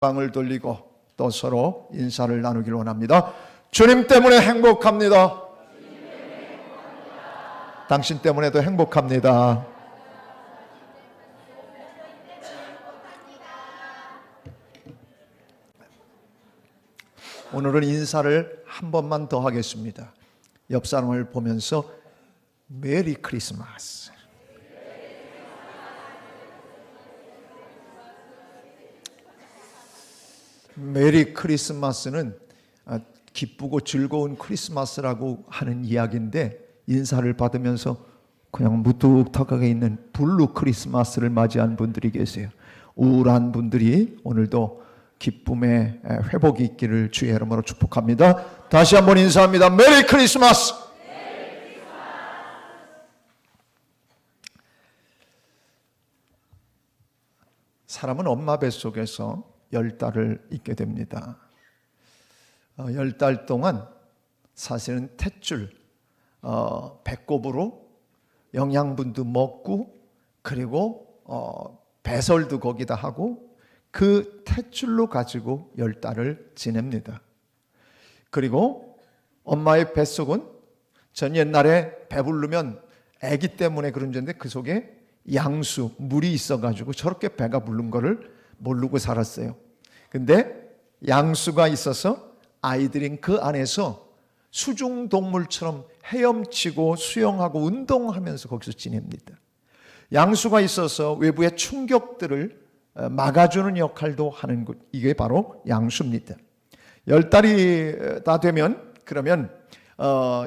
영광을 돌리고 또 서로 인사를 나누기를 원합니다. 주님 때문에 행복합니다. 당신 때문에도 행복합니다. 오늘은 인사를 한 번만 더 하겠습니다. 옆 사람을 보면서 메리 크리스마스. 메리 크리스마스는 기쁘고 즐거운 크리스마스라고 하는 이야기인데, 인사를 받으면서 그냥 무뚝뚝하게 있는 블루 크리스마스를 맞이한 분들이 계세요. 우울한 분들이 오늘도 기쁨의 회복이 있기를 주의 이름으로 축복합니다. 다시 한번 인사합니다. 메리 크리스마스! 사람은 엄마 뱃속에서 10달을 있게 됩니다. 10달 동안 사실은 탯줄, 배꼽으로 영양분도 먹고, 그리고 배설도 거기다 하고, 그 탯줄로 가지고 10달을 지냅니다. 그리고 엄마의 뱃속은 전 옛날에 배부르면 아기 때문에 그런 줄인데, 그 속에 양수, 물이 있어가지고 저렇게 배가 부른 거를 모르고 살았어요. 근데 양수가 있어서 아이들인 그 안에서 수중동물처럼 헤엄치고 수영하고 운동하면서 거기서 지냅니다. 양수가 있어서 외부의 충격들을 막아주는 역할도 하는 것, 이게 바로 양수입니다. 10달이 다 되면 그러면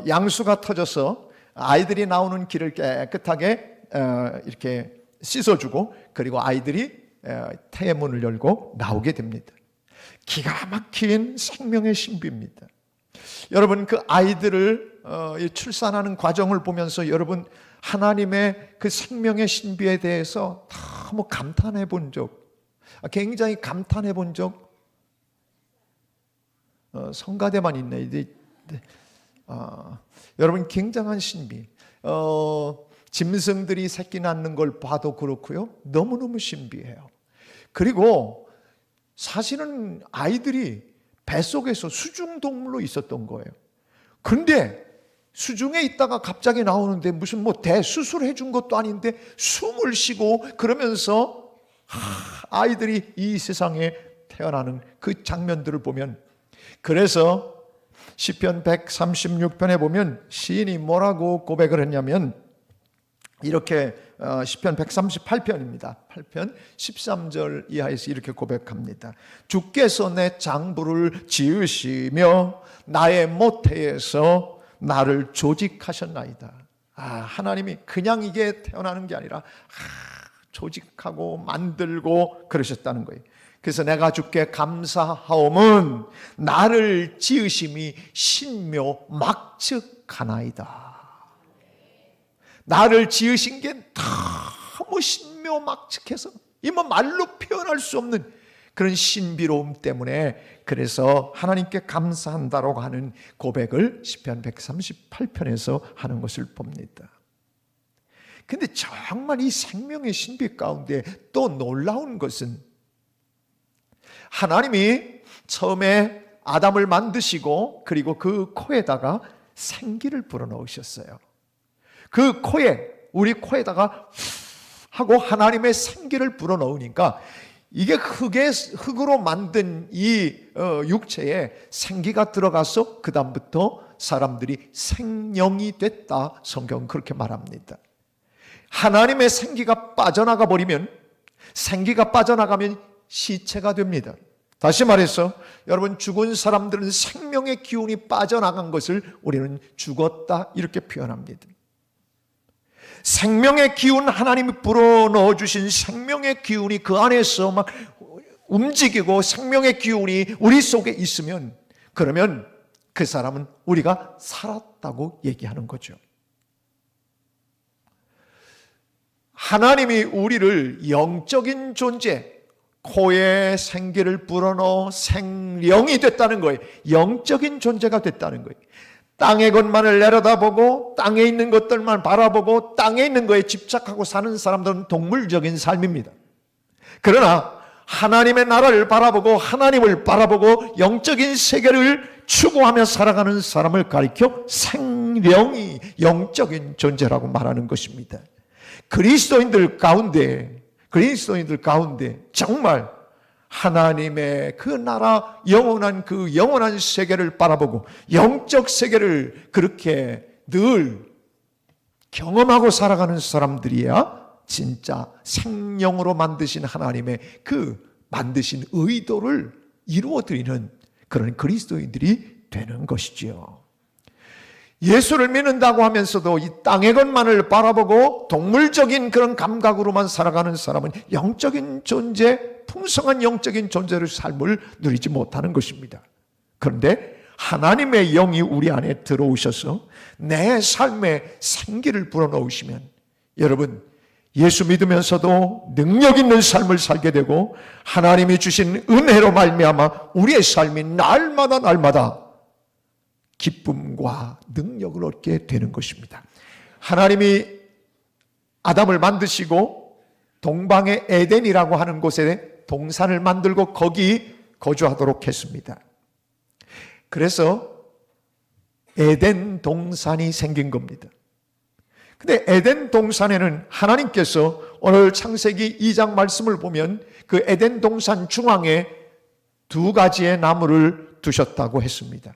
양수가 터져서 아이들이 나오는 길을 깨끗하게 이렇게 씻어주고, 그리고 아이들이 태의 문을 열고 나오게 됩니다. 기가 막힌 생명의 신비입니다. 여러분, 그 아이들을 출산하는 과정을 보면서 여러분, 하나님의 그 생명의 신비에 대해서 너무 감탄해 본 적, 굉장히 감탄해 본 적, 성가대만 있네. 여러분, 굉장한 신비. 짐승들이 새끼 낳는 걸 봐도 그렇고요, 너무너무 신비해요. 그리고 사실은 아이들이 뱃속에서 수중동물로 있었던 거예요. 근데 수중에 있다가 갑자기 나오는데 무슨 뭐 대수술해 준 것도 아닌데 숨을 쉬고 그러면서 아이들이 이 세상에 태어나는 그 장면들을 보면, 그래서 시편 136편에 보면 시인이 뭐라고 고백을 했냐면, 이렇게 시편 138편입니다. 8편 13절 이하에서 이렇게 고백합니다. 주께서 내 장부를 지으시며 나의 모태에서 나를 조직하셨나이다. 하나님이 그냥 이게 태어나는 게 아니라 조직하고 만들고 그러셨다는 거예요. 그래서 내가 주께 감사하옴은 나를 지으심이 신묘막측하나이다. 나를 지으신 게 너무 신묘막측해서 이 뭐 말로 표현할 수 없는 그런 신비로움 때문에, 그래서 하나님께 감사한다라고 하는 고백을 시편 138편에서 하는 것을 봅니다. 근데 정말 이 생명의 신비 가운데 또 놀라운 것은, 하나님이 처음에 아담을 만드시고 그리고 그 코에다가 생기를 불어넣으셨어요. 그 코에, 우리 코에다가 하고 하나님의 생기를 불어넣으니까 이게 흙으로 만든 이 육체에 생기가 들어가서 그 다음부터 사람들이 생명이 됐다, 성경은 그렇게 말합니다. 하나님의 생기가 빠져나가 버리면, 생기가 빠져나가면 시체가 됩니다. 다시 말해서 여러분, 죽은 사람들은 생명의 기운이 빠져나간 것을 우리는 죽었다 이렇게 표현합니다. 생명의 기운, 하나님이 불어넣어 주신 생명의 기운이 그 안에서 막 움직이고 생명의 기운이 우리 속에 있으면, 그러면 그 사람은 우리가 살았다고 얘기하는 거죠. 하나님이 우리를 영적인 존재, 코에 생기를 불어넣어 생령이 됐다는 거예요. 영적인 존재가 됐다는 거예요. 땅의 것만을 내려다보고 땅에 있는 것들만 바라보고 땅에 있는 거에 집착하고 사는 사람들은 동물적인 삶입니다. 그러나 하나님의 나라를 바라보고 하나님을 바라보고 영적인 세계를 추구하며 살아가는 사람을 가리켜 생명이 영적인 존재라고 말하는 것입니다. 그리스도인들 가운데 정말 하나님의 그 나라 영원한 그 영원한 세계를 바라보고 영적 세계를 그렇게 늘 경험하고 살아가는 사람들이야 진짜 생명으로 만드신 하나님의 그 만드신 의도를 이루어드리는 그런 그리스도인들이 되는 것이지요. 예수를 믿는다고 하면서도 이 땅의 것만을 바라보고 동물적인 그런 감각으로만 살아가는 사람은 영적인 존재, 풍성한 영적인 존재의 삶을 누리지 못하는 것입니다. 그런데 하나님의 영이 우리 안에 들어오셔서 내 삶에 생기를 불어넣으시면 여러분 예수 믿으면서도 능력 있는 삶을 살게 되고 하나님이 주신 은혜로 말미암아 우리의 삶이 날마다 기쁨과 능력을 얻게 되는 것입니다. 하나님이 아담을 만드시고 동방의 에덴이라고 하는 곳에 동산을 만들고 거기 거주하도록 했습니다. 그래서 에덴 동산이 생긴 겁니다. 근데 에덴 동산에는 하나님께서 오늘 창세기 2장 말씀을 보면 그 에덴 동산 중앙에 2가지의 나무를 두셨다고 했습니다.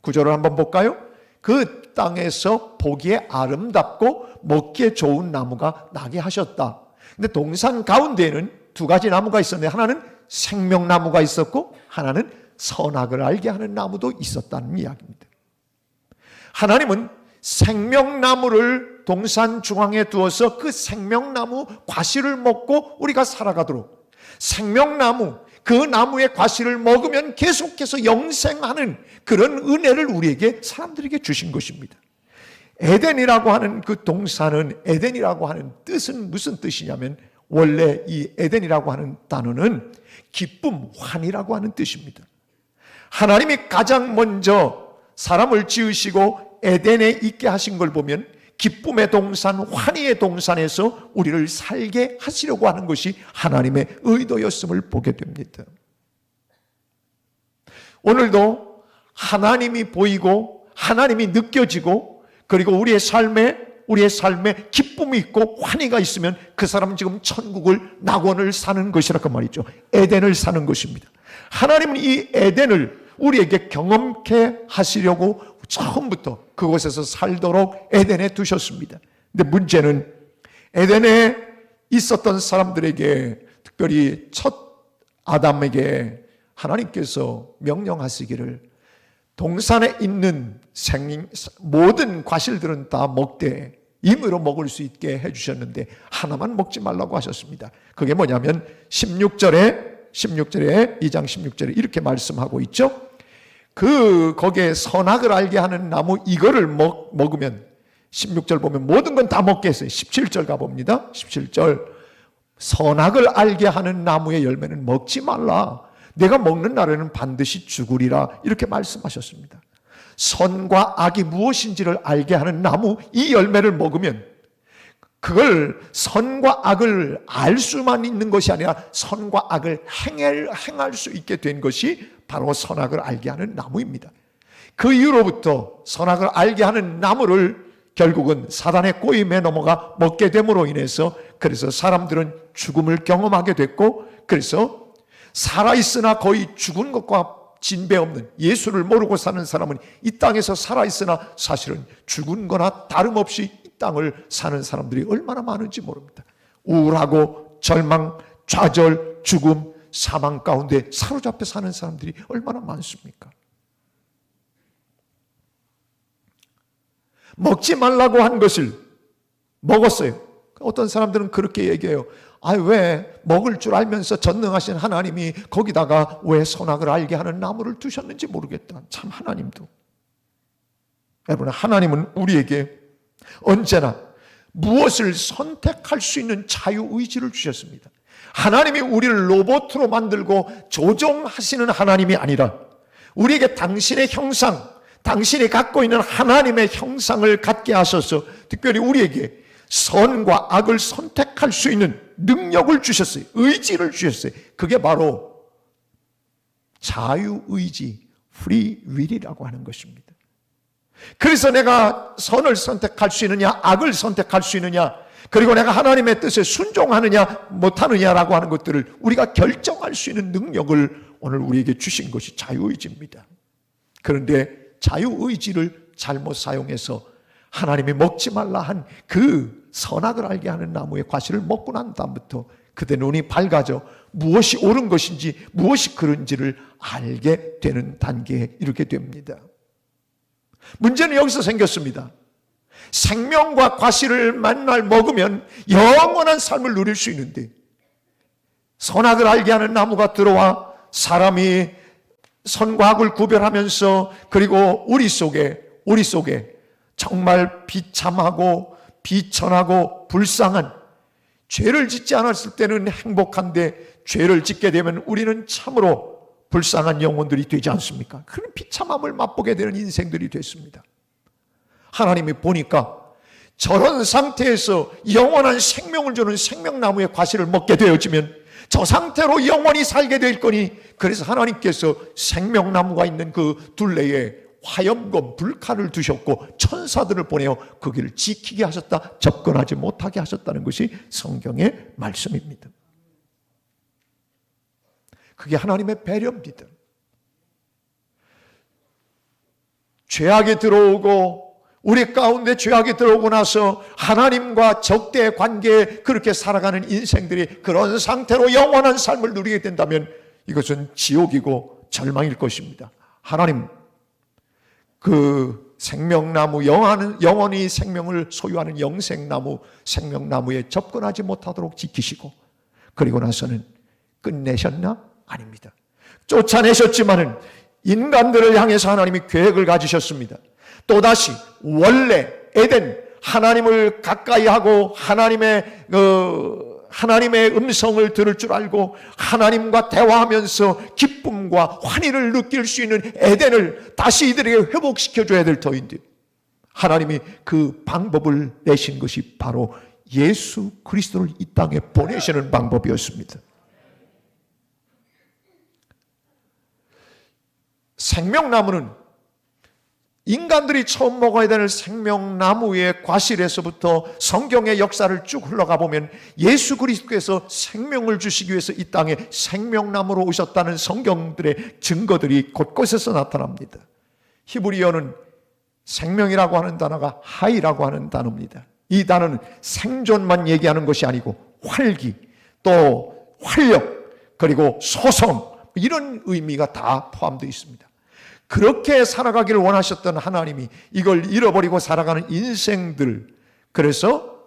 구절을 한번 볼까요? 그 땅에서 보기에 아름답고 먹기에 좋은 나무가 나게 하셨다. 근데 동산 가운데에는 2가지 나무가 있었는데 하나는 생명나무가 있었고 하나는 선악을 알게 하는 나무도 있었다는 이야기입니다. 하나님은 생명나무를 동산 중앙에 두어서 그 생명나무 과실을 먹고 우리가 살아가도록 생명나무 그 나무의 과실을 먹으면 계속해서 영생하는 그런 은혜를 우리에게 사람들에게 주신 것입니다. 에덴이라고 하는 그 동산은 에덴이라고 하는 뜻은 무슨 뜻이냐면 원래 이 에덴이라고 하는 단어는 기쁨, 환희라고 하는 뜻입니다. 하나님이 가장 먼저 사람을 지으시고 에덴에 있게 하신 걸 보면 기쁨의 동산, 환희의 동산에서 우리를 살게 하시려고 하는 것이 하나님의 의도였음을 보게 됩니다. 오늘도 하나님이 보이고 하나님이 느껴지고 그리고 우리의 삶에 기쁨이 있고 환희가 있으면 그 사람은 지금 천국을 낙원을 사는 것이라고 말이죠. 에덴을 사는 것입니다. 하나님은 이 에덴을 우리에게 경험케 하시려고 처음부터 그곳에서 살도록 에덴에 두셨습니다. 근데 문제는 에덴에 있었던 사람들에게 특별히 첫 아담에게 하나님께서 명령하시기를 동산에 있는 모든 과실들은 다 먹되 임의로 먹을 수 있게 해주셨는데 하나만 먹지 말라고 하셨습니다. 그게 뭐냐면 16절에 2장 16절에 이렇게 말씀하고 있죠. 거기에 선악을 알게 하는 나무 이거를 먹으면 16절 보면 모든 건 다 먹게 했어요. 17절 가봅니다. 17절 선악을 알게 하는 나무의 열매는 먹지 말라. 내가 먹는 날에는 반드시 죽으리라. 이렇게 말씀하셨습니다. 선과 악이 무엇인지를 알게 하는 나무 이 열매를 먹으면 그걸 선과 악을 알 수만 있는 것이 아니라 선과 악을 행할 수 있게 된 것이 바로 선악을 알게 하는 나무입니다. 그 이후로부터 선악을 알게 하는 나무를 결국은 사단의 꼬임에 넘어가 먹게 됨으로 인해서 그래서 사람들은 죽음을 경험하게 됐고 그래서 살아있으나 거의 죽은 것과 진배 없는 예수를 모르고 사는 사람은 이 땅에서 살아있으나 사실은 죽은 거나 다름없이 이 땅을 사는 사람들이 얼마나 많은지 모릅니다. 우울하고 절망, 좌절, 죽음, 사망 가운데 사로잡혀 사는 사람들이 얼마나 많습니까? 먹지 말라고 한 것을 먹었어요. 어떤 사람들은 그렇게 얘기해요. 왜 먹을 줄 알면서 전능하신 하나님이 거기다가 왜 선악을 알게 하는 나무를 두셨는지 모르겠다. 참 하나님도. 여러분, 하나님은 우리에게 언제나 무엇을 선택할 수 있는 자유의지를 주셨습니다. 하나님이 우리를 로봇으로 만들고 조종하시는 하나님이 아니라 우리에게 당신의 형상, 당신이 갖고 있는 하나님의 형상을 갖게 하셔서 특별히 우리에게 선과 악을 선택할 수 있는 능력을 주셨어요. 의지를 주셨어요. 그게 바로 자유의지, free will이라고 하는 것입니다. 그래서 내가 선을 선택할 수 있느냐, 악을 선택할 수 있느냐, 그리고 내가 하나님의 뜻에 순종하느냐 못하느냐라고 하는 것들을 우리가 결정할 수 있는 능력을 오늘 우리에게 주신 것이 자유의지입니다. 그런데 자유의지를 잘못 사용해서 하나님이 먹지 말라 한 그 선악을 알게 하는 나무의 과실을 먹고 난 다음부터 그대 눈이 밝아져 무엇이 옳은 것인지 무엇이 그른지를 알게 되는 단계에 이르게 됩니다. 문제는 여기서 생겼습니다. 생명과 과실을 만날 먹으면 영원한 삶을 누릴 수 있는데 선악을 알게 하는 나무가 들어와 사람이 선과 악을 구별하면서 그리고 우리 속에 정말 비참하고 비천하고 불쌍한, 죄를 짓지 않았을 때는 행복한데 죄를 짓게 되면 우리는 참으로 불쌍한 영혼들이 되지 않습니까? 그런 비참함을 맛보게 되는 인생들이 됐습니다. 하나님이 보니까 저런 상태에서 영원한 생명을 주는 생명나무의 과실을 먹게 되어지면 저 상태로 영원히 살게 될 거니, 그래서 하나님께서 생명나무가 있는 그 둘레에 화염검 불칼을 두셨고 천사들을 보내어 그 길을 지키게 하셨다, 접근하지 못하게 하셨다는 것이 성경의 말씀입니다. 그게 하나님의 배려입니다. 죄악이 들어오고 우리 가운데 죄악이 들어오고 나서 하나님과 적대의 관계에 그렇게 살아가는 인생들이 그런 상태로 영원한 삶을 누리게 된다면 이것은 지옥이고 절망일 것입니다. 하나님, 그 생명나무, 영원히 생명을 소유하는 영생나무, 생명나무에 접근하지 못하도록 지키시고 그리고 나서는 끝내셨나? 아닙니다. 쫓아내셨지만은 인간들을 향해서 하나님이 계획을 가지셨습니다. 또다시 원래 에덴, 하나님을 가까이 하고 하나님의 음성을 들을 줄 알고 하나님과 대화하면서 기쁨과 환희를 느낄 수 있는 에덴을 다시 이들에게 회복시켜줘야 될 터인데 하나님이 그 방법을 내신 것이 바로 예수 그리스도를 이 땅에 보내시는 방법이었습니다. 생명나무는 인간들이 처음 먹어야 되는 생명나무의 과실에서부터 성경의 역사를 쭉 흘러가 보면 예수 그리스도께서 생명을 주시기 위해서 이 땅에 생명나무로 오셨다는 성경들의 증거들이 곳곳에서 나타납니다. 히브리어는 생명이라고 하는 단어가 하이라고 하는 단어입니다. 이 단어는 생존만 얘기하는 것이 아니고 활기, 또 활력, 그리고 소성, 이런 의미가 다 포함되어 있습니다. 그렇게 살아가기를 원하셨던 하나님이 이걸 잃어버리고 살아가는 인생들, 그래서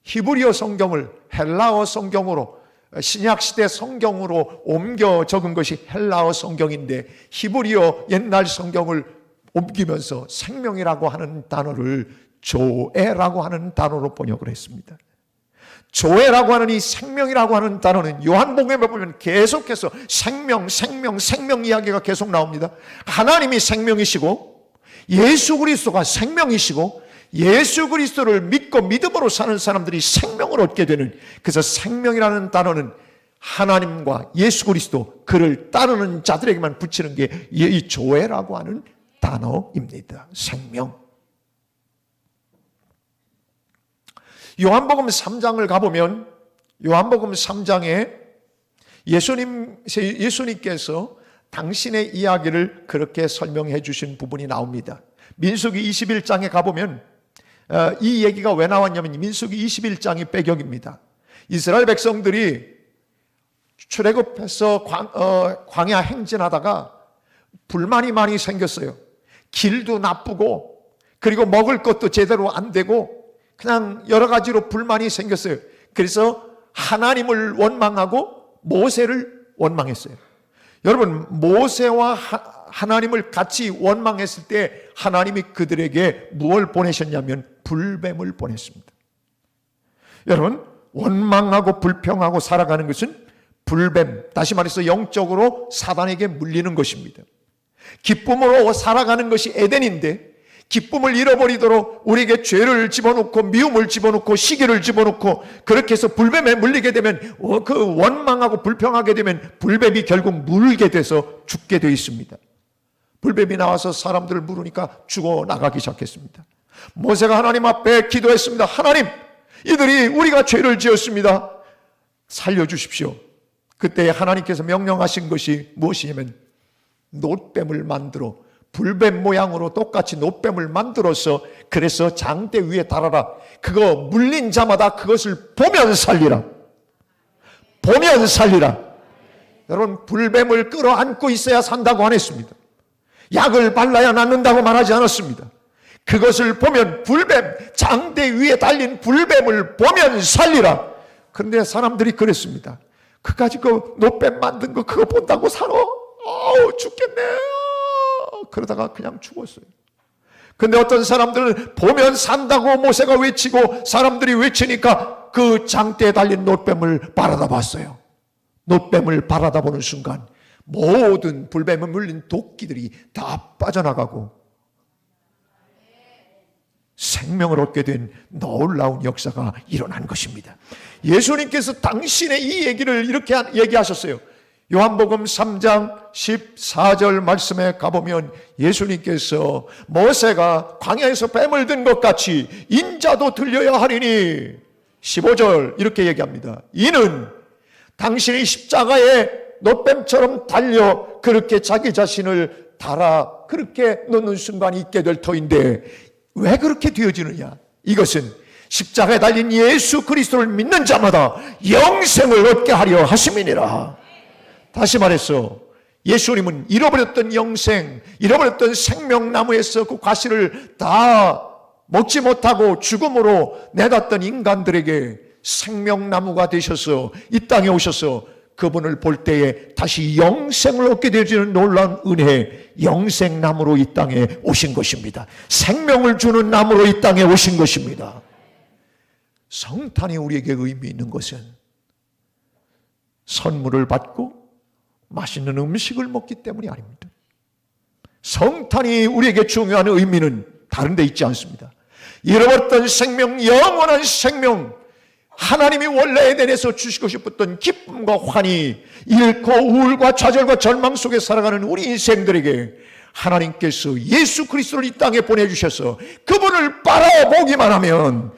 히브리어 성경을 헬라어 성경으로, 신약시대 성경으로 옮겨 적은 것이 헬라어 성경인데 히브리어 옛날 성경을 옮기면서 생명이라고 하는 단어를 조에라고 하는 단어로 번역을 했습니다. 조에라고 하는 이 생명이라고 하는 단어는 요한복음에 보면 계속해서 생명 이야기가 계속 나옵니다. 하나님이 생명이시고 예수 그리스도가 생명이시고 예수 그리스도를 믿고 믿음으로 사는 사람들이 생명을 얻게 되는, 그래서 생명이라는 단어는 하나님과 예수 그리스도, 그를 따르는 자들에게만 붙이는 게 이 조에라고 하는 단어입니다. 생명. 요한복음 3장을 가보면 요한복음 3장에 예수님께서 당신의 이야기를 그렇게 설명해 주신 부분이 나옵니다. 민수기 21장에 가보면 이 얘기가 왜 나왔냐면 민수기 21장이 배경입니다. 이스라엘 백성들이 출애굽해서 광야 행진하다가 불만이 많이 생겼어요. 길도 나쁘고 그리고 먹을 것도 제대로 안 되고 그냥 여러 가지로 불만이 생겼어요. 그래서 하나님을 원망하고 모세를 원망했어요. 여러분, 모세와 하나님을 같이 원망했을 때 하나님이 그들에게 무엇을 보내셨냐면 불뱀을 보냈습니다. 여러분, 원망하고 불평하고 살아가는 것은 불뱀, 다시 말해서 영적으로 사단에게 물리는 것입니다. 기쁨으로 살아가는 것이 에덴인데 기쁨을 잃어버리도록 우리에게 죄를 집어넣고 미움을 집어넣고 시기를 집어넣고 그렇게 해서 불뱀에 물리게 되면 그 원망하고 불평하게 되면 불뱀이 결국 물게 돼서 죽게 되어 있습니다. 불뱀이 나와서 사람들을 물으니까 죽어나가기 시작했습니다. 모세가 하나님 앞에 기도했습니다. 하나님, 이들이 우리가 죄를 지었습니다. 살려주십시오. 그때 하나님께서 명령하신 것이 무엇이냐면 놋뱀을 만들어 불뱀 모양으로 똑같이 놋뱀을 만들어서 그래서 장대 위에 달아라. 그거 물린 자마다 그것을 보면 살리라. 보면 살리라. 여러분, 불뱀을 끌어안고 있어야 산다고 안 했습니다. 약을 발라야 낫는다고 말하지 않았습니다. 그것을 보면 불뱀, 장대 위에 달린 불뱀을 보면 살리라. 그런데 사람들이 그랬습니다. 그까지 그 놋뱀 만든 거 그거 본다고 살아? 죽겠네. 그러다가 그냥 죽었어요. 근데 어떤 사람들은 보면 산다고 모세가 외치고 사람들이 외치니까 그 장대에 달린 놋뱀을 바라다 봤어요. 놋뱀을 바라다 보는 순간 모든 불뱀에 물린 도끼들이 다 빠져나가고 생명을 얻게 된 놀라운 역사가 일어난 것입니다. 예수님께서 당신의 이 얘기를 이렇게 얘기하셨어요. 요한복음 3장 14절 말씀에 가보면 예수님께서 모세가 광야에서 뱀을 든 것 같이 인자도 들려야 하리니 15절 이렇게 얘기합니다. 이는 당신이 십자가에 놋뱀처럼 달려 그렇게 자기 자신을 달아 그렇게 놓는 순간이 있게 될 터인데 왜 그렇게 되어지느냐? 이것은 십자가에 달린 예수 그리스도를 믿는 자마다 영생을 얻게 하려 하심이니라. 다시 말해서 예수님은 잃어버렸던 영생, 잃어버렸던 생명나무에서 그 과실을 다 먹지 못하고 죽음으로 내놨던 인간들에게 생명나무가 되셔서 이 땅에 오셔서 그분을 볼 때에 다시 영생을 얻게 되어지는 놀라운 은혜, 영생나무로 이 땅에 오신 것입니다. 생명을 주는 나무로 이 땅에 오신 것입니다. 성탄이 우리에게 의미 있는 것은 선물을 받고 맛있는 음식을 먹기 때문이 아닙니다. 성탄이 우리에게 중요한 의미는 다른 데 있지 않습니다. 잃어버렸던 생명, 영원한 생명, 하나님이 원래 에덴에서 주시고 싶었던 기쁨과 환희, 잃고 우울과 좌절과 절망 속에 살아가는 우리 인생들에게 하나님께서 예수 그리스도를 이 땅에 보내주셔서 그분을 바라보기만 하면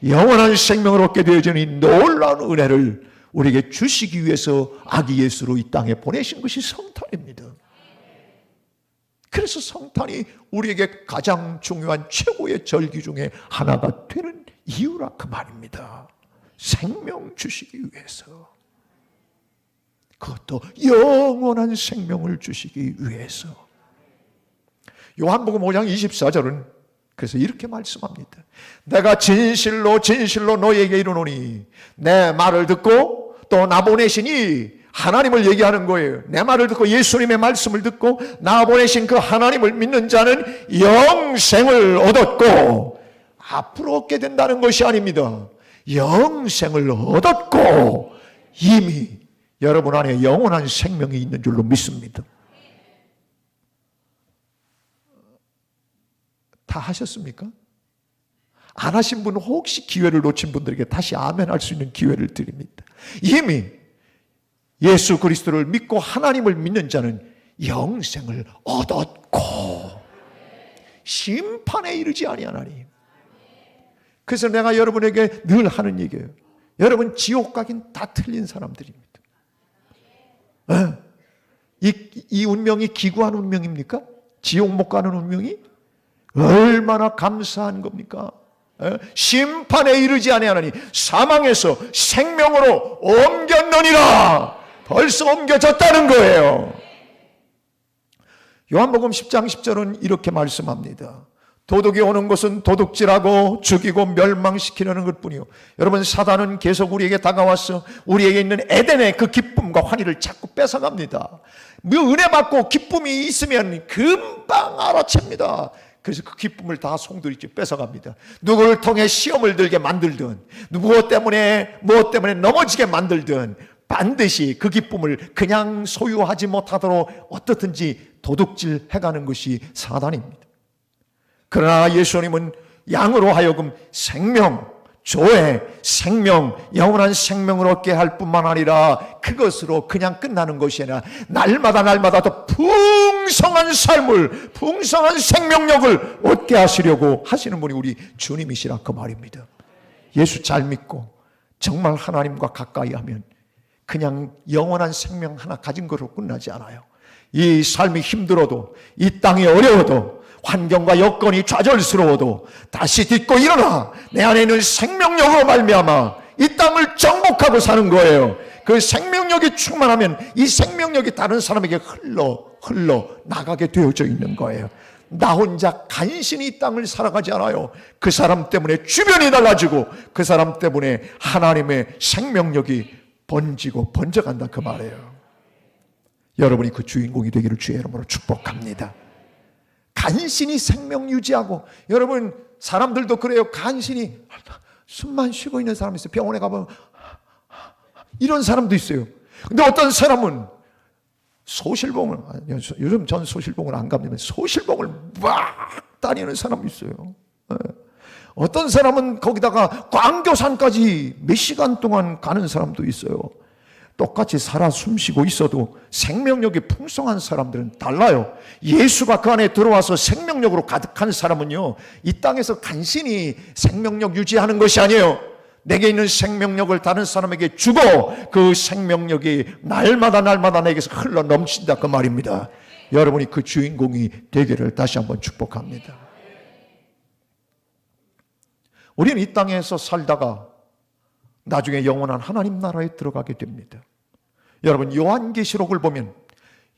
영원한 생명을 얻게 되어지는 이 놀라운 은혜를 우리에게 주시기 위해서 아기 예수로 이 땅에 보내신 것이 성탄입니다. 그래서 성탄이 우리에게 가장 중요한 최고의 절기 중에 하나가 되는 이유라 그 말입니다. 생명 주시기 위해서. 그것도 영원한 생명을 주시기 위해서. 요한복음 5장 24절은 그래서 이렇게 말씀합니다. 내가 진실로 진실로 너희에게 이르노니 내 말을 듣고 또 나 보내시니 하나님을 얘기하는 거예요. 내 말을 듣고 예수님의 말씀을 듣고 나 보내신 그 하나님을 믿는 자는 영생을 얻었고 앞으로 얻게 된다는 것이 아닙니다. 영생을 얻었고 이미 여러분 안에 영원한 생명이 있는 줄로 믿습니다. 다 하셨습니까? 안 하신 분은 혹시 기회를 놓친 분들에게 다시 아멘 할 수 있는 기회를 드립니다. 이미 예수 그리스도를 믿고 하나님을 믿는 자는 영생을 얻었고 심판에 이르지 아니하나니. 그래서 내가 여러분에게 늘 하는 얘기예요. 여러분 지옥 가긴 다 틀린 사람들입니다. 이 운명이 기구한 운명입니까? 지옥 못 가는 운명이? 얼마나 감사한 겁니까? 심판에 이르지 아니하나니 사망에서 생명으로 옮겼느니라. 벌써 옮겨졌다는 거예요. 요한복음 10장 10절은 이렇게 말씀합니다. 도둑이 오는 것은 도둑질하고 죽이고 멸망시키려는 것뿐이요. 여러분 사단은 계속 우리에게 다가와서 우리에게 있는 에덴의 그 기쁨과 환희를 자꾸 뺏어갑니다. 은혜 받고 기쁨이 있으면 금방 알아챕니다. 그래서 그 기쁨을 다 송두리째 뺏어갑니다. 누구를 통해 시험을 들게 만들든 무엇 때문에 넘어지게 만들든 반드시 그 기쁨을 그냥 소유하지 못하도록 어떻든지 도둑질 해가는 것이 사단입니다. 그러나 예수님은 양으로 하여금 생명, 조회, 생명, 영원한 생명을 얻게 할 뿐만 아니라 그것으로 그냥 끝나는 것이 아니라 날마다 더 풍성한 삶을, 풍성한 생명력을 얻게 하시려고 하시는 분이 우리 주님이시라 그 말입니다. 예수 잘 믿고 정말 하나님과 가까이 하면 그냥 영원한 생명 하나 가진 것으로 끝나지 않아요. 이 삶이 힘들어도, 이 땅이 어려워도, 환경과 여건이 좌절스러워도 다시 딛고 일어나 내 안에 있는 생명력으로 말미암아 이 땅을 정복하고 사는 거예요. 그 생명력이 충만하면 이 생명력이 다른 사람에게 흘러 나가게 되어져 있는 거예요. 나 혼자 간신히 이 땅을 살아가지 않아요. 그 사람 때문에 주변이 달라지고 그 사람 때문에 하나님의 생명력이 번져간다 그 말이에요. 여러분이 그 주인공이 되기를 주의 이름으로 축복합니다. 간신히 생명 유지하고, 여러분 사람들도 그래요. 간신히 숨만 쉬고 있는 사람이 있어요. 병원에 가보면 이런 사람도 있어요. 근데 어떤 사람은 소실봉을, 요즘 전 소실봉을 안 갑니다. 소실봉을 막 다니는 사람이 있어요. 어떤 사람은 거기다가 광교산까지 몇 시간 동안 가는 사람도 있어요. 똑같이 살아 숨쉬고 있어도 생명력이 풍성한 사람들은 달라요. 예수가 그 안에 들어와서 생명력으로 가득한 사람은요, 이 땅에서 간신히 생명력 유지하는 것이 아니에요. 내게 있는 생명력을 다른 사람에게 주고 그 생명력이 날마다 내게서 흘러 넘친다 그 말입니다. 여러분이 그 주인공이 되기를 다시 한번 축복합니다. 우리는 이 땅에서 살다가 나중에 영원한 하나님 나라에 들어가게 됩니다. 여러분 요한계시록을 보면,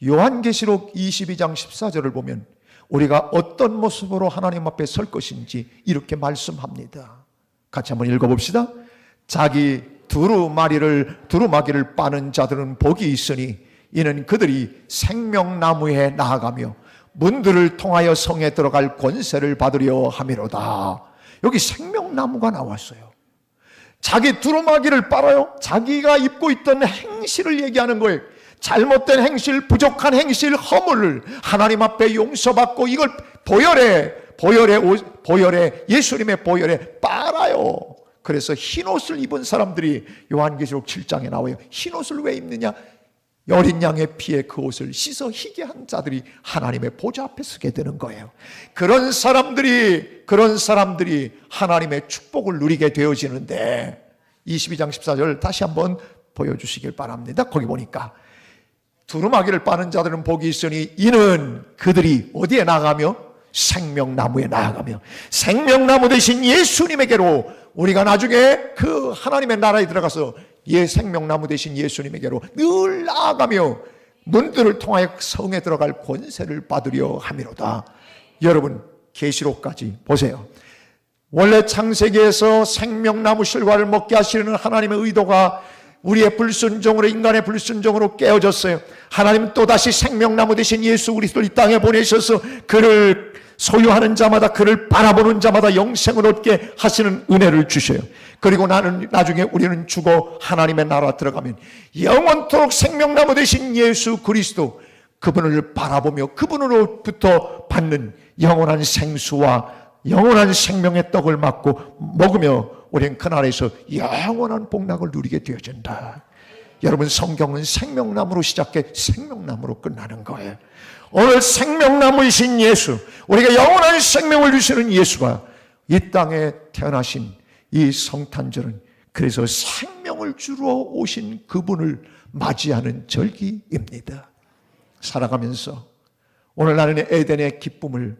요한계시록 22장 14절을 보면 우리가 어떤 모습으로 하나님 앞에 설 것인지 이렇게 말씀합니다. 같이 한번 읽어봅시다. 자기 두루마기를 빠는 자들은 복이 있으니 이는 그들이 생명나무에 나아가며 문들을 통하여 성에 들어갈 권세를 받으려 함이로다. 여기 생명나무가 나왔어요. 자기 두루마기를 빨아요. 자기가 입고 있던 행실을 얘기하는 거예요. 잘못된 행실, 부족한 행실, 허물을 하나님 앞에 용서받고 이걸 보혈에 예수님의 보혈에 빨아요. 그래서 흰옷을 입은 사람들이 요한계시록 7장에 나와요. 흰옷을 왜 입느냐? 어린 양의 피에 그 옷을 씻어 희게 한 자들이 하나님의 보좌 앞에 서게 되는 거예요. 그런 사람들이 하나님의 축복을 누리게 되어지는데, 22장 14절 다시 한번 보여주시길 바랍니다. 거기 보니까 두루마기를 빠는 자들은 복이 있으니 이는 그들이 어디에 나가며? 생명나무에 나아가며, 생명나무 대신 예수님에게로, 우리가 나중에 그 하나님의 나라에 들어가서 생명나무 대신 예수님에게로 늘 나아가며 문들을 통하여 성에 들어갈 권세를 받으려 함이로다. 여러분 계시록까지 보세요. 원래 창세기에서 생명나무 실과를 먹게 하시는 하나님의 의도가 우리의 불순종으로, 인간의 불순종으로 깨어졌어요. 하나님은 또다시 생명나무 대신 예수 그리스도를 이 땅에 보내셔서 그를 소유하는 자마다, 그를 바라보는 자마다 영생을 얻게 하시는 은혜를 주셔요. 그리고 나중에 우리는 죽어 하나님의 나라 들어가면 영원토록 생명나무 되신 예수 그리스도, 그분을 바라보며 그분으로부터 받는 영원한 생수와 영원한 생명의 떡을 먹으며 우리는 그날에서 영원한 복락을 누리게 되어진다. 여러분 성경은 생명나무로 시작해 생명나무로 끝나는 거예요. 오늘 생명나무이신 예수, 우리가 영원한 생명을 주시는 예수가 이 땅에 태어나신 이 성탄절은 그래서 생명을 주러 오신 그분을 맞이하는 절기입니다. 살아가면서 오늘 나는 에덴의 기쁨을,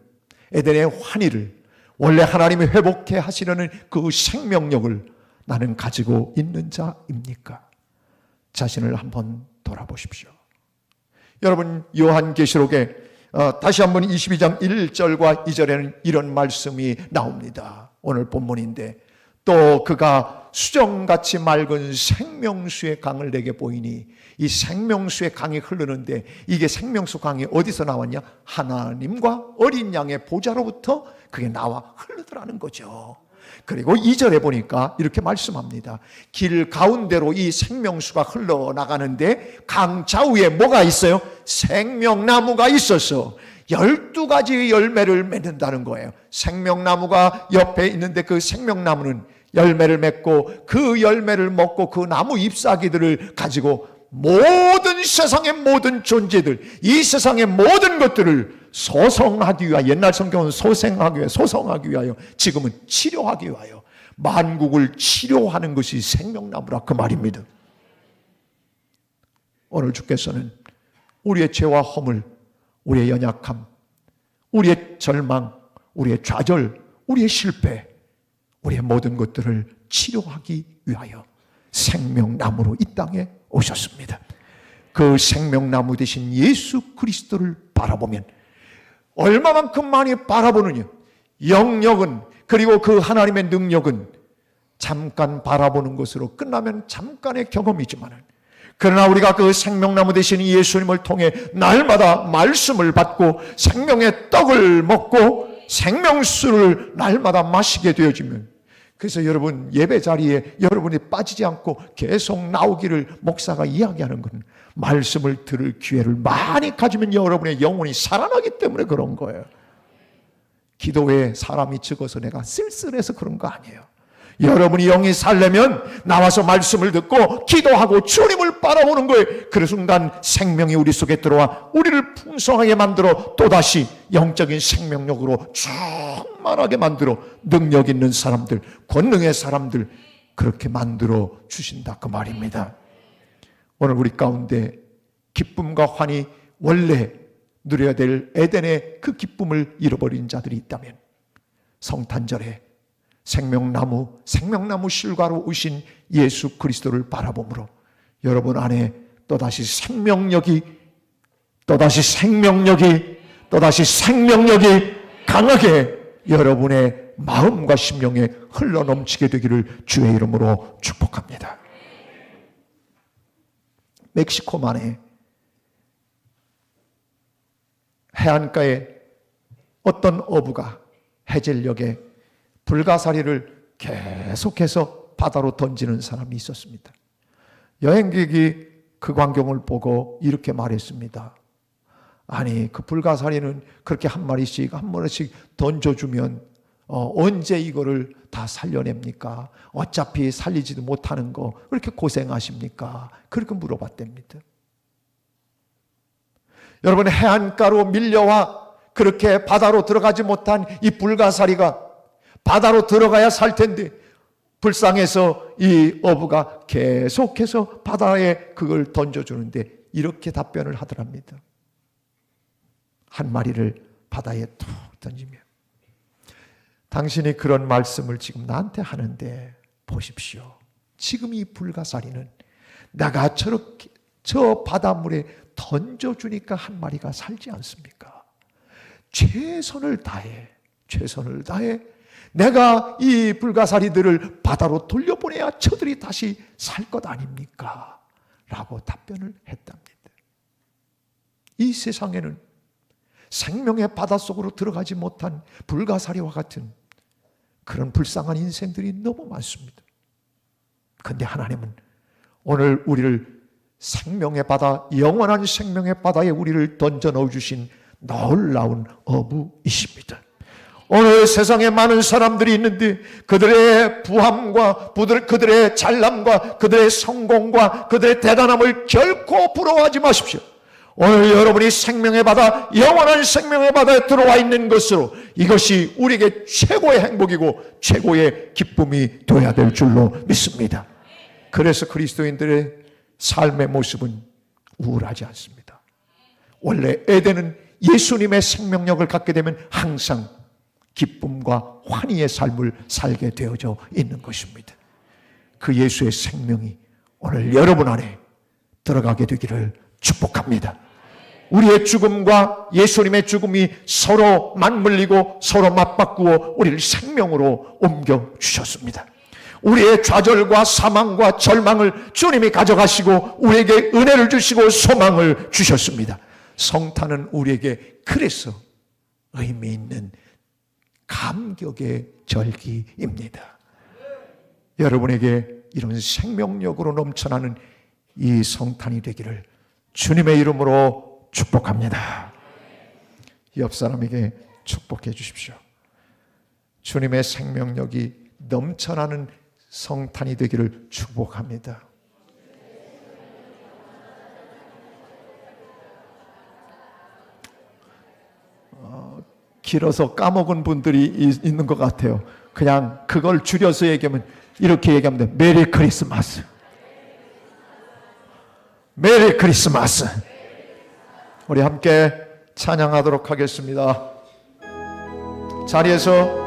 에덴의 환희를, 원래 하나님이 회복해 하시려는 그 생명력을 나는 가지고 있는 자입니까? 자신을 한번 돌아보십시오. 여러분 요한계시록에 다시 한번 22장 1절과 2절에는 이런 말씀이 나옵니다. 오늘 본문인데, 또 그가 수정같이 맑은 생명수의 강을 내게 보이니, 이 생명수의 강이 흐르는데 이게 생명수 강이 어디서 나왔냐? 하나님과 어린 양의 보좌로부터 그게 나와 흐르더라는 거죠. 그리고 2절에 보니까 이렇게 말씀합니다. 길 가운데로 이 생명수가 흘러나가는데 강 좌우에 뭐가 있어요? 생명나무가 있어서 12가지의 열매를 맺는다는 거예요. 생명나무가 옆에 있는데 그 생명나무는 열매를 맺고 그 열매를 먹고 그 나무 잎사귀들을 가지고 모든 세상의 모든 존재들, 이 세상의 모든 것들을 소성하기 위하여, 옛날 성경은 소생하기 위하여, 소성하기 위하여, 지금은 치료하기 위하여 만국을 치료하는 것이 생명나무라 그 말입니다. 오늘 주께서는 우리의 죄와 허물, 우리의 연약함, 우리의 절망, 우리의 좌절, 우리의 실패, 우리의 모든 것들을 치료하기 위하여 생명나무로 이 땅에 오셨습니다. 그 생명나무 되신 예수 그리스도를 바라보면 얼마만큼 많이 바라보느냐, 영역은, 그리고 그 하나님의 능력은 잠깐 바라보는 것으로 끝나면 잠깐의 경험이지만, 그러나 우리가 그 생명나무 되신 예수님을 통해 날마다 말씀을 받고 생명의 떡을 먹고 생명수를 날마다 마시게 되어지면, 그래서 여러분 예배 자리에 여러분이 빠지지 않고 계속 나오기를 목사가 이야기하는 건 말씀을 들을 기회를 많이 가지면 여러분의 영혼이 살아나기 때문에 그런 거예요. 기도에 사람이 적어서 내가 쓸쓸해서 그런 거 아니에요. 여러분이 영이 살려면 나와서 말씀을 듣고 기도하고 주님을 바라보는 거예요. 그 순간 생명이 우리 속에 들어와 우리를 풍성하게 만들어 또다시 영적인 생명력으로 충만하게 만들어 능력 있는 사람들, 권능의 사람들 그렇게 만들어 주신다 그 말입니다. 오늘 우리 가운데 기쁨과 환희, 원래 누려야 될 에덴의 그 기쁨을 잃어버린 자들이 있다면 성탄절에 생명나무 실과로 오신 예수 그리스도를 바라보므로 여러분 안에 또다시 생명력이 강하게 여러분의 마음과 심령에 흘러넘치게 되기를 주의 이름으로 축복합니다. 멕시코만에 해안가에 어떤 어부가 해질녘에 불가사리를 계속해서 바다로 던지는 사람이 있었습니다. 여행객이 그 광경을 보고 이렇게 말했습니다. 아니, 그 불가사리는 그렇게 한 마리씩 던져주면 언제 이거를 다 살려냅니까? 어차피 살리지도 못하는 거 그렇게 고생하십니까? 그렇게 물어봤답니다. 여러분, 해안가로 밀려와 그렇게 바다로 들어가지 못한 이 불가사리가 바다로 들어가야 살 텐데 불쌍해서 이 어부가 계속해서 바다에 그걸 던져주는데 이렇게 답변을 하더랍니다. 한 마리를 바다에 툭 던지며, 당신이 그런 말씀을 지금 나한테 하는데 보십시오. 지금 이 불가사리는 내가 저렇게 저 바닷물에 던져주니까 한 마리가 살지 않습니까? 최선을 다해 내가 이 불가사리들을 바다로 돌려보내야 저들이 다시 살 것 아닙니까? 라고 답변을 했답니다. 이 세상에는 생명의 바닷속으로 들어가지 못한 불가사리와 같은 그런 불쌍한 인생들이 너무 많습니다. 그런데 하나님은 오늘 우리를 생명의 바다, 영원한 생명의 바다에 우리를 던져 넣어주신 놀라운 어부이십니다. 오늘 세상에 많은 사람들이 있는데 그들의 부함과 그들의 잘남과 그들의 성공과 그들의 대단함을 결코 부러워하지 마십시오. 오늘 여러분이 생명의 바다, 영원한 생명의 바다에 들어와 있는 것으로 이것이 우리에게 최고의 행복이고 최고의 기쁨이 되어야 될 줄로 믿습니다. 그래서 그리스도인들의 삶의 모습은 우울하지 않습니다. 원래 에덴은 예수님의 생명력을 갖게 되면 항상 기쁨과 환희의 삶을 살게 되어져 있는 것입니다. 그 예수의 생명이 오늘 여러분 안에 들어가게 되기를 축복합니다. 우리의 죽음과 예수님의 죽음이 서로 맞물리고 서로 맞바꾸어 우리를 생명으로 옮겨주셨습니다. 우리의 좌절과 사망과 절망을 주님이 가져가시고 우리에게 은혜를 주시고 소망을 주셨습니다. 성탄은 우리에게 그래서 의미 있는 감격의 절기입니다. 여러분에게 이런 생명력으로 넘쳐나는 이 성탄이 되기를 주님의 이름으로 축복합니다. 옆 사람에게 축복해 주십시오. 주님의 생명력이 넘쳐나는 성탄이 되기를 축복합니다. 길어서 까먹은 분들이 있는 것 같아요. 그냥 그걸 줄여서 얘기하면 이렇게 얘기하면 돼요. 메리 크리스마스. 메리 크리스마스. 우리 함께 찬양하도록 하겠습니다. 자리에서